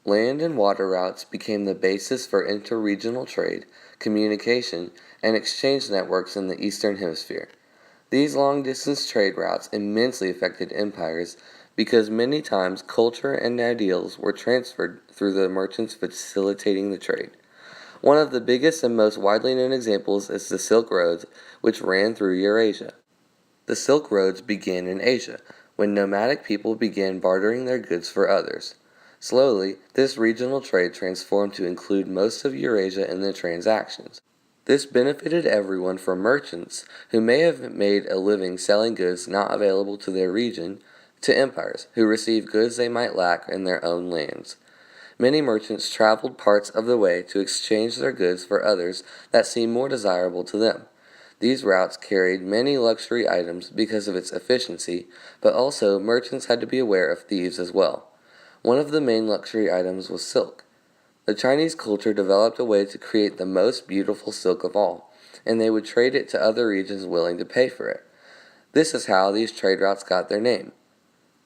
land and water routes became the basis for interregional trade, communication, and exchange networks in the Eastern Hemisphere. These long-distance trade routes immensely affected empires because many times culture and ideals were transferred through the merchants facilitating the trade. One of the biggest and most widely known examples is the Silk Roads, which ran through Eurasia. The Silk Roads began in Asia, when nomadic people began bartering their goods for others. Slowly, this regional trade transformed to include most of Eurasia in the transactions. This benefited everyone from merchants, who may have made a living selling goods not available to their region, to empires, who received goods they might lack in their own lands. Many merchants traveled parts of the way to exchange their goods for others that seemed more desirable to them. These routes carried many luxury items because of its efficiency, but also merchants had to be aware of thieves as well. One of the main luxury items was silk. The Chinese culture developed a way to create the most beautiful silk of all, and they would trade it to other regions willing to pay for it. This is how these trade routes got their name.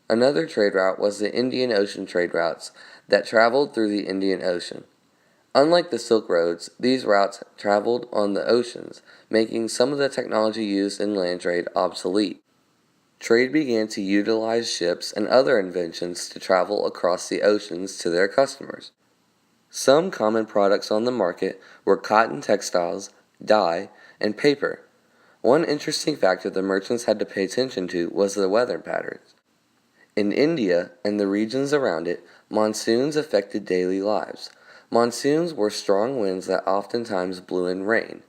Another trade route was the Indian Ocean trade routes that traveled through the Indian Ocean. Unlike the Silk Roads, these routes traveled on the oceans, making some of the technology used in land trade obsolete. Trade began to utilize ships and other inventions to travel across the oceans to their customers. Some common products on the market were cotton textiles, dye, and paper. One interesting factor the merchants had to pay attention to was the weather patterns. In India and the regions around it, monsoons affected daily lives. Monsoons were strong winds that oftentimes blew in rain.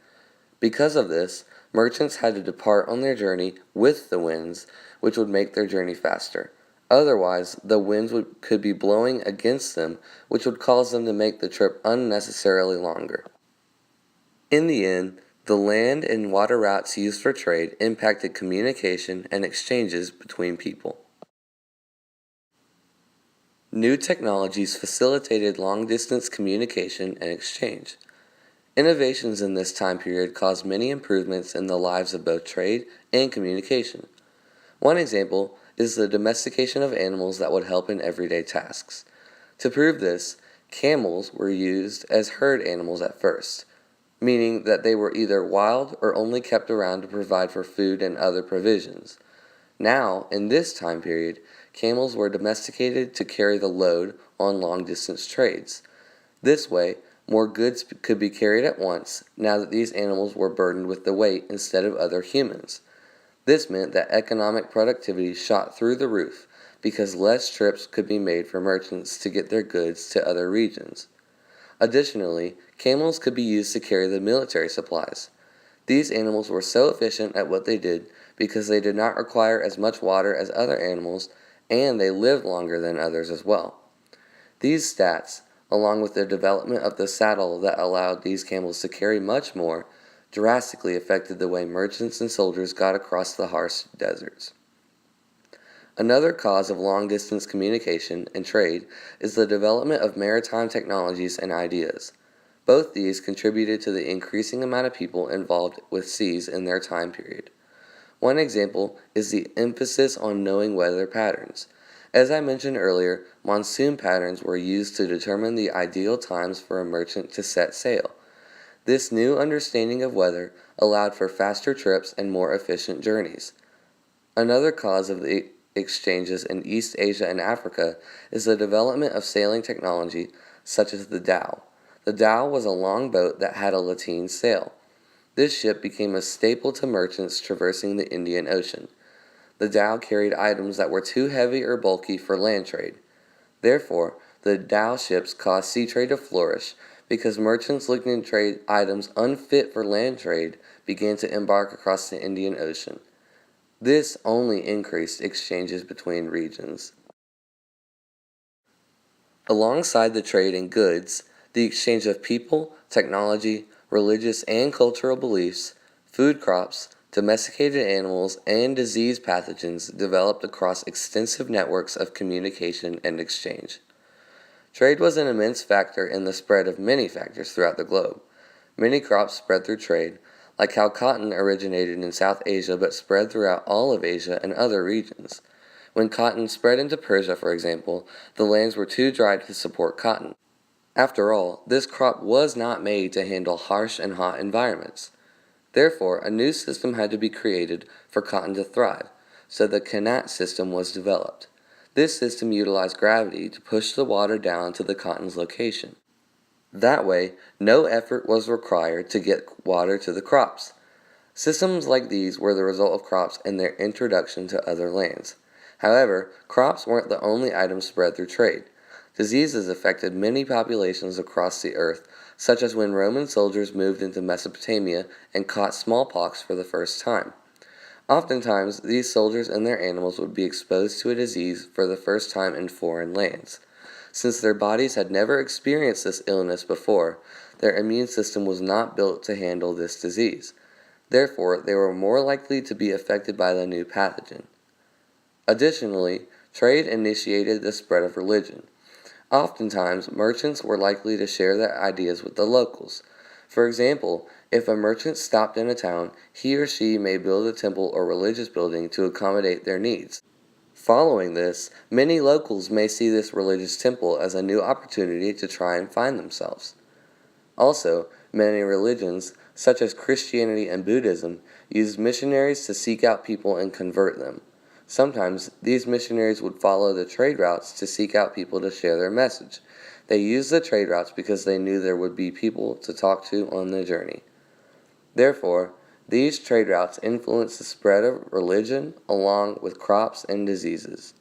Because of this, merchants had to depart on their journey with the winds, which would make their journey faster. Otherwise, the winds could be blowing against them, which would cause them to make the trip unnecessarily longer. In the end, the land and water routes used for trade impacted communication and exchanges between people. New technologies facilitated long-distance communication and exchange. Innovations in this time period caused many improvements in the lives of both trade and communication. One example is the domestication of animals that would help in everyday tasks. To prove this, camels were used as herd animals at first, meaning that they were either wild or only kept around to provide for food and other provisions. Now, in this time period, camels were domesticated to carry the load on long-distance trades. This way, more goods could be carried at once now that these animals were burdened with the weight instead of other humans. This meant that economic productivity shot through the roof because less trips could be made for merchants to get their goods to other regions. Additionally, camels could be used to carry the military supplies. These animals were so efficient at what they did because they did not require as much water as other animals, and they lived longer than others as well. These stats, along with the development of the saddle that allowed these camels to carry much more, drastically affected the way merchants and soldiers got across the harsh deserts. Another cause of long-distance communication and trade is the development of maritime technologies and ideas. Both these contributed to the increasing amount of people involved with seas in their time period. One example is the emphasis on knowing weather patterns. As I mentioned earlier, monsoon patterns were used to determine the ideal times for a merchant to set sail. This new understanding of weather allowed for faster trips and more efficient journeys. Another cause of the exchanges in East Asia and Africa is the development of sailing technology such as the dhow. The dhow was a long boat that had a lateen sail. This ship became a staple to merchants traversing the Indian Ocean. The dhow carried items that were too heavy or bulky for land trade. Therefore, the dhow ships caused sea trade to flourish because merchants looking to trade items unfit for land trade began to embark across the Indian Ocean. This only increased exchanges between regions. Alongside the trade in goods, the exchange of people, technology, religious and cultural beliefs, food crops, domesticated animals, and disease pathogens developed across extensive networks of communication and exchange. Trade was an immense factor in the spread of many factors throughout the globe. Many crops spread through trade, like how cotton originated in South Asia but spread throughout all of Asia and other regions. When cotton spread into Persia, for example, the lands were too dry to support cotton. After all, this crop was not made to handle harsh and hot environments. Therefore, a new system had to be created for cotton to thrive, so the Qanat system was developed. This system utilized gravity to push the water down to the cotton's location. That way, no effort was required to get water to the crops. Systems like these were the result of crops and their introduction to other lands. However, crops weren't the only items spread through trade. Diseases affected many populations across the earth, such as when Roman soldiers moved into Mesopotamia and caught smallpox for the first time. Oftentimes, these soldiers and their animals would be exposed to a disease for the first time in foreign lands. Since their bodies had never experienced this illness before, their immune system was not built to handle this disease. Therefore, they were more likely to be affected by the new pathogen. Additionally, trade initiated the spread of religion. Oftentimes, merchants were likely to share their ideas with the locals. For example, if a merchant stopped in a town, he or she may build a temple or religious building to accommodate their needs. Following this, many locals may see this religious temple as a new opportunity to try and find themselves. Also, many religions, such as Christianity and Buddhism, used missionaries to seek out people and convert them. Sometimes, these missionaries would follow the trade routes to seek out people to share their message. They used the trade routes because they knew there would be people to talk to on the journey. Therefore, these trade routes influenced the spread of religion along with crops and diseases.